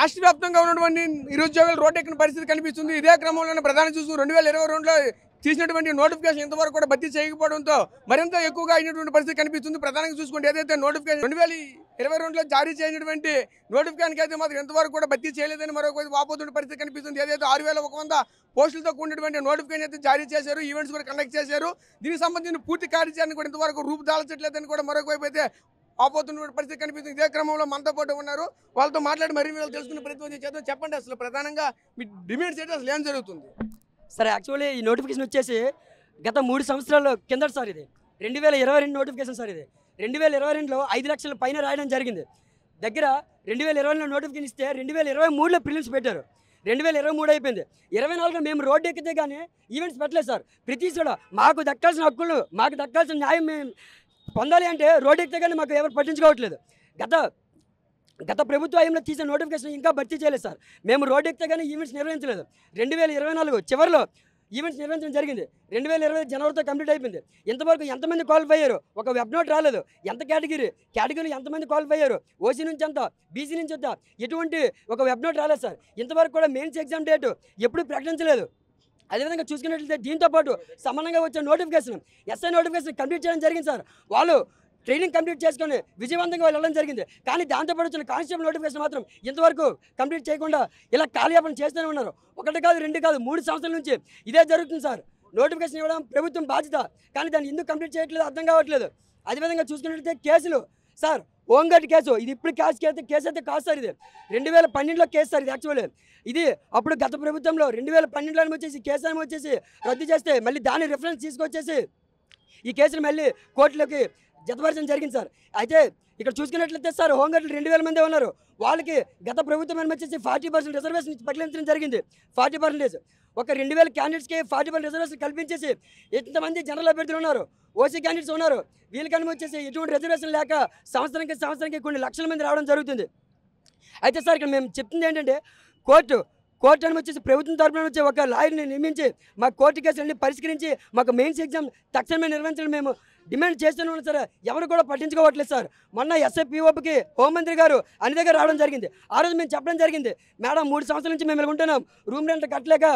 రాష్ట్ర వ్యాప్తంగా ఉన్నటువంటి నిరుద్యోగులు రోడ్డెక్కిన పరిస్థితి కనిపిస్తుంది. ఇదే క్రమంలోనే ప్రధాని చూస్తూ 2022లో తీసినటువంటి నోటిఫికేషన్ ఇంతవరకు కూడా భర్తీ చేయకపోవడంతో మరింత ఎక్కువగా అయినటువంటి పరిస్థితి కనిపిస్తుంది. ప్రధానంగా చూసుకుంటే ఏదైతే నోటిఫికేషన్ 2022లో జారీ చేసినటువంటి నోటిఫికేషన్ అయితే మాత్రం ఇంతవరకు కూడా భర్తీ చేయలేదని మరొక వాపోతున్న పరిస్థితి కనిపిస్తుంది. ఏదైతే 6100 పోస్టులతో కూడినటువంటి నోటిఫికేషన్ అయితే జారీ చేశారు, ఈవెంట్స్ కూడా కండక్ట్ చేశారు. దీనికి సంబంధించిన పూర్తి కార్యాచరణ కూడా ఇంతవరకు రూపుదాల్చట్లేదని కూడా మరొక వైపు అయితే ఆపోతున్న పరిస్థితి కనిపిస్తుంది. ఇదే క్రమంలో మనతో పాటు ఉన్నారు, వాళ్ళతో మాట్లాడి మరిన్ని వివరాలు తెలుసుకునే ప్రయత్నం చేద్దాం. చెప్పండి, అసలు ప్రధానంగా మీ డిమాండ్స్ ఏంటి, అసలు ఏం జరుగుతుంది? సరే, యాక్చువల్లీ ఈ నోటిఫికేషన్ వచ్చేసి గత 3 సంవత్సరాల కిందటి సార్ ఇది 2022 నోటిఫికేషన్ సార్. ఇది 2022లో 5 లక్షల పైన రాయడం జరిగింది. దగ్గర 2020లో నోటిఫికేషన్ ఇస్తే 2023లో ప్రిలిమ్స్ పెట్టారు. 2023 అయిపోయింది. 24లో మేము రోడ్డు ఎక్కితే కానీ ఈవెంట్స్ పెట్టలేదు సార్. ప్రతి చోట మాకు దక్కాల్సిన హక్కులు, మాకు దక్కాల్సిన న్యాయం మేము పొందాలి అంటే రోడ్డు ఎక్కితే కానీ మాకు ఎవరు పట్టించుకోవట్లేదు. గత ప్రభుత్వ హయాంలో తీసిన నోటిఫికేషన్ ఇంకా భర్తీ చేయలేదు సార్. మేము రోడ్డు ఎక్కితే కానీ ఈవెంట్స్ నిర్వహించలేదు. 2024 చివరిలో ఈవెంట్స్ నిర్వహించడం జరిగింది. 2020 జనవరితో కంప్లీట్ అయిపోయింది. ఇంతవరకు ఎంతమంది క్వాలిఫై అయ్యారు? ఒక వెబ్ నోట్ రాలేదు. ఎంత కేటగిరీలో ఎంతమంది క్వాలిఫై అయ్యారు? ఓసీ నుంచి ఎంత, బీసీ నుంచి ఎంత, ఎటువంటి ఒక వెబ్ నోట్ రాలేదు సార్. ఇంతవరకు కూడా మెయిన్స్ ఎగ్జామ్ డేటు ఎప్పుడు ప్రకటించలేదు. అదేవిధంగా చూసుకున్నట్లయితే దీంతోపాటు సమానంగా వచ్చే నోటిఫికేషన్ ఎస్ఐ నోటిఫికేషన్ కంప్లీట్ చేయడం జరిగింది సార్. వాళ్ళు ట్రైనింగ్ కంప్లీట్ చేసుకొని విజయవంతంగా వెళ్ళడం జరిగింది. కానీ దాంతోపాటు వచ్చిన కానిస్టేబుల్ నోటిఫికేషన్ మాత్రం ఇంతవరకు కంప్లీట్ చేయకుండా ఇలా కాలయాపన చేస్తూనే ఉన్నారు. 1 కాదు 2 కాదు 3 సంవత్సరాల నుంచి ఇదే జరుగుతుంది సార్. నోటిఫికేషన్ ఇవ్వడం ప్రభుత్వం బాధ్యత, కానీ దాన్ని ఎందుకు కంప్లీట్ చేయట్లేదు అర్థం కావట్లేదు. అదేవిధంగా చూసుకున్నట్లయితే కేసులు సార్, హోంగార్డ్ కేసు ఇది ఇప్పుడు కేసు అయితే కాదు సార్. ఇది 2012లో కేసు సార్. ఇది యాక్చువల్లీ ఇది అప్పుడు గత ప్రభుత్వంలో 2012లో వచ్చేసి కేసు అని వచ్చేసి రద్దు చేస్తే మళ్ళీ దాని రిఫరెన్స్ తీసుకొచ్చేసి ఈ కేసులు మళ్ళీ కోర్టులోకి జతపరచడం జరిగింది సార్. అయితే ఇక్కడ చూసుకున్నట్లయితే సార్, హోంగార్డులు 2000 మంది ఉన్నారు. వాళ్ళకి గత ప్రభుత్వం వచ్చేసి 40% రిజర్వేషన్ ప్రకటించడం జరిగింది. 40% ఒక 2000 క్యాండిడేట్స్కి 40% రిజర్వేషన్ కల్పించేసి ఎంతమంది జనరల్ అభ్యర్థులు ఉన్నారు, ఓసీ క్యాండిడేట్స్ ఉన్నారు. వీళ్ళకని వచ్చేసి ఎటువంటి రిజర్వేషన్ లేక సంవత్సరానికి కొన్ని లక్షల మంది రావడం జరుగుతుంది. అయితే సార్ ఇక్కడ మేము చెప్తుంది ఏంటంటే కోర్టు అని వచ్చేసి ప్రభుత్వం తరపున వచ్చి ఒక లాయర్ని నియమించి మా కోర్టు కేసులన్నీ పరిష్కరించి మాకు మెయిన్స్ ఎగ్జామ్ తక్షణమే నిర్వహించడం మేము డిమాండ్ చేస్తూనే ఉన్నాం సార్. ఎవరు కూడా పట్టించుకోవట్లేదు సార్. మొన్న ఎస్ఐపిఓకి హోంమంత్రి గారు అన్ని దగ్గర రావడం జరిగింది. ఆ రోజు మేము చెప్పడం జరిగింది, మేడం 3 సంవత్సరాల నుంచి మేము ఉంటున్నాం, రూమ్ రెంట్ కట్టలేక,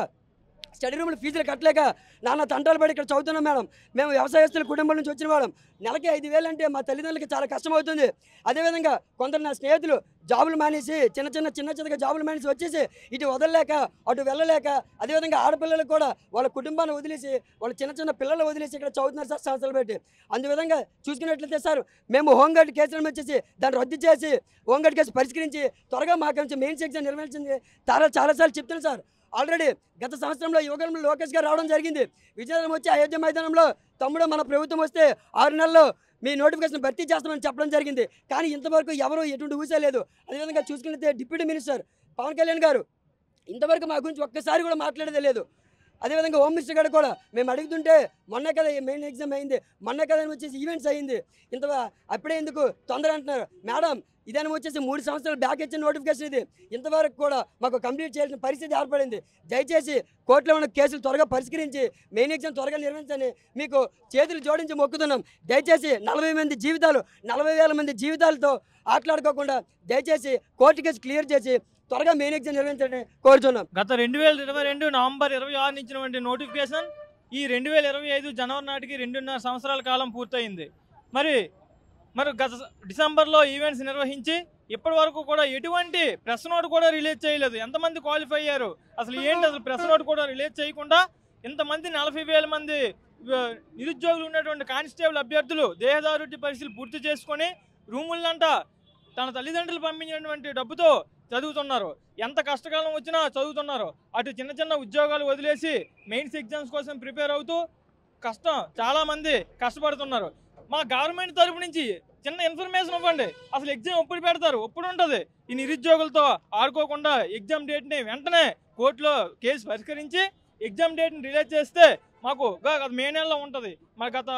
స్టడీ రూమ్లు ఫీజులు కట్టలేక నాన్న తంటాలు పడి ఇక్కడ చదువుతున్నాం మేడం. మేము వ్యవసాయస్తుల కుటుంబం నుంచి వచ్చిన వాళ్ళం. నెలకి 5,000 అంటే మా తల్లిదండ్రులకి చాలా కష్టం అవుతుంది. అదేవిధంగా కొందరు నా స్నేహితులు జాబులు మానేసి చిన్న జాబులు మానేసి వచ్చేసి ఇటు వదలలేక అటు వెళ్ళలేక, అదేవిధంగా ఆడపిల్లలకు కూడా వాళ్ళ కుటుంబాన్ని వదిలేసి వాళ్ళ చిన్న పిల్లలు వదిలేసి ఇక్కడ చదువుతున్నారు సార్ సంవత్సరాలు పెట్టి. అందువిధంగా చూసుకున్నట్లయితే సార్, మేము హోంగార్డ్ కేసులను వచ్చేసి దాన్ని రద్దు చేసి హోంగార్డ్ కేసు పరిష్కరించి త్వరగా మాకు నుంచి మెయిన్స్ ఎగ్జామ్ నిర్వహించింది చాలాసార్లు చెప్తున్నాను సార్. ఆల్రెడీ గత సంవత్సరంలో యువగలంలో లోకేష్ గారు రావడం జరిగింది. విజయనగరం వచ్చి అయోధ్య మైదానంలో తమ్ముడు మన ప్రభుత్వం వస్తే 6 నెలల్లో మీ నోటిఫికేషన్ భర్తీ చేస్తామని చెప్పడం జరిగింది. కానీ ఇంతవరకు ఎవరు ఎటువంటి ఊసే లేదు. అదేవిధంగా చూసుకుంటే డిప్యూటీ మినిస్టర్ పవన్ కళ్యాణ్ గారు ఇంతవరకు మా గురించి ఒక్కసారి కూడా మాట్లాడేదే లేదు. అదేవిధంగా హోమ్ మినిస్టర్ గారు కూడా మేము అడుగుతుంటే మొన్న కదా మెయిన్ ఎగ్జామ్ అయింది, మొన్న కదా వచ్చేసి ఈవెంట్స్ అయింది, అప్పుడే ఎందుకు తొందర అంటున్నారు. మేడం ఇదని వచ్చేసి 3 సంవత్సరాలు బ్యాక్ ఇచ్చిన నోటిఫికేషన్ ఇది. ఇంతవరకు కూడా మాకు కంప్లీట్ చేయాల్సిన పరిస్థితి ఏర్పడింది. దయచేసి కోర్టులో ఉన్న కేసులు త్వరగా పరిష్కరించి మెయిన్ ఎగ్జామ్ త్వరగా నిర్వహించని మీకు చేతులు జోడించి మొక్కుతున్నాం. దయచేసి 40,000 మంది జీవితాలతో ఆటలాడుకోకుండా దయచేసి కోర్టు కేసు క్లియర్ చేసి త్వరగా మెయిన్ ఎగ్జామ్ నిర్వహించాలని కోరుతున్నాం. గత 2022 నవంబర్ 26 ఇచ్చినటువంటి నోటిఫికేషన్ ఈ 2025 జనవరి నాటికి 2.5 సంవత్సరాల కాలం పూర్తయింది. మరి గత డిసెంబర్లో ఈవెంట్స్ నిర్వహించి ఇప్పటి వరకు కూడా ఎటువంటి ప్రెస్ నోట్ కూడా రిలీజ్ చేయలేదు. ఎంతమంది క్వాలిఫై అయ్యారు, అసలు ఏంటి, అసలు ప్రెస్ నోట్ కూడా రిలీజ్ చేయకుండా ఇంతమంది 40,000 మంది నిరుద్యోగులు ఉన్నటువంటి కానిస్టేబుల్ అభ్యర్థులు దేహదారుఢ్య పరీక్షలు పూర్తి చేసుకొని రూములంట తన తల్లిదండ్రులు పంపించినటువంటి డబ్బుతో చదువుతున్నారు. ఎంత కష్టకాలం వచ్చినా చదువుతున్నారు. అటు చిన్న ఉద్యోగాలు వదిలేసి మెయిన్స్ ఎగ్జామ్స్ కోసం ప్రిపేర్ అవుతూ చాలామంది కష్టపడుతున్నారు. మా గవర్నమెంట్ తరపు నుంచి చిన్న ఇన్ఫర్మేషన్ ఇవ్వండి, అసలు ఎగ్జామ్ ఎప్పుడు పెడతారు, ఎప్పుడు ఉంటుంది? ఈ నిరుద్యోగులతో ఆడుకోకుండా ఎగ్జామ్ డేట్ని వెంటనే కోర్టులో కేసు పరిష్కరించి ఎగ్జామ్ డేట్ని రిలీజ్ చేస్తే మాకు మే నెలలో ఉంటుంది, మరి గత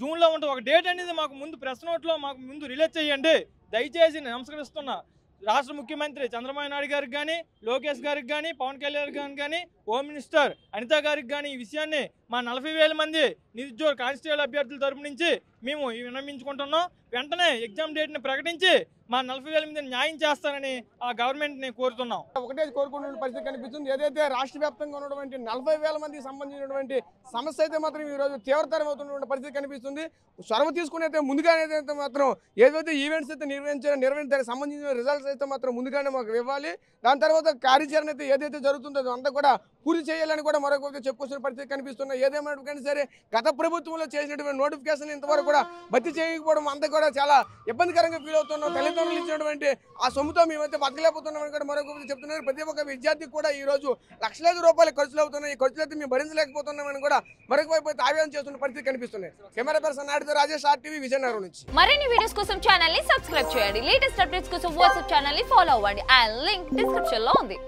జూన్లో ఉంటుంది. ఒక డేట్ అనేది మాకు ముందు ప్రెస్ నోట్లో మాకు ముందు రిలీజ్ చేయండి. దయచేసి నమస్కరిస్తున్నా. రాష్ట్ర ముఖ్యమంత్రి చంద్రబాబు నాయుడు గారికి కానీ, లోకేష్ గారికి కానీ, పవన్ కళ్యాణ్ గారికి కానీ, హోమ్ మినిస్టర్ అనిత గారికి కానీ ఈ విషయాన్ని మా 40,000 మంది నిరుద్యోగ కానిస్టేబుల్ అభ్యర్థుల తరపు నుంచి మేము విన్నవించుకుంటున్నాం. వెంటనే ఎగ్జామ్ డేట్ని ప్రకటించి మా 40,000 మంది న్యాయం చేస్తారని ఆ గవర్నమెంట్ని కోరుతున్నాం. ఒకటే కోరుకున్న పరిస్థితి కనిపిస్తుంది. ఏదైతే రాష్ట్ర వ్యాప్తంగా ఉన్నటువంటి 40,000 మందికి సంబంధించినటువంటి సమస్య అయితే మాత్రం ఈరోజు తీవ్రతరం అవుతున్నటువంటి పరిస్థితి కనిపిస్తుంది. చొరవ తీసుకుని అయితే ముందుగానే అయితే మాత్రం ఏదైతే ఈవెంట్స్ అయితే నిర్వహించడానికి సంబంధించిన రిజల్ట్స్ అయితే మాత్రం ముందుగానే మాకు ఇవ్వాలి. దాని తర్వాత కార్యాచరణ అయితే ఏదైతే జరుగుతుందో అంతా కూడా పూర్తి చేయాలని కూడా మరొక చెప్పుకొచ్చిన పరిస్థితి కనిపిస్తున్నాయి. ఏదేమైనా సరే గత ప్రభుత్వంలో చేసినటువంటి నోటిఫికేషన్ ఇంతవరకు కూడా భర్తీ చేయకపోవడం అంతా కూడా చాలా ఇబ్బందికరంగా ఫీల్ అవుతున్నాం. తల్లిదండ్రులు ఇచ్చినటువంటి ఆ సొమ్ముతో మేమైతే బతకలేకపోతున్నామని కూడా మరొక చెప్తున్నారు. ప్రతి ఒక్క విద్యార్థికి కూడా ఈ రోజు లక్షలాది రూపాయలు ఖర్చులు అవుతున్నాయి. ఈ ఖర్చులు అయితే మేము భరించలేకపోతున్నామని కూడా మరొక వైపు అయితే ఆవేదన చేస్తున్న పరిస్థితి కనిపిస్తున్నాయి. కెమెరా పర్సన్ నాయుడుతో రాజేష్, RTV, విజయనగరం నుంచి. మరిన్ని వీడియోస్ కోసం ఛానల్ ని సబ్స్క్రైబ్ చేయండి. లేటెస్ట్ అప్డేట్స్ కోసం వాట్సాప్ ఛానల్ ని ఫాలో అవ్వండి. ఆ లింక్ డిస్క్రిప్షన్ లో ఉంది.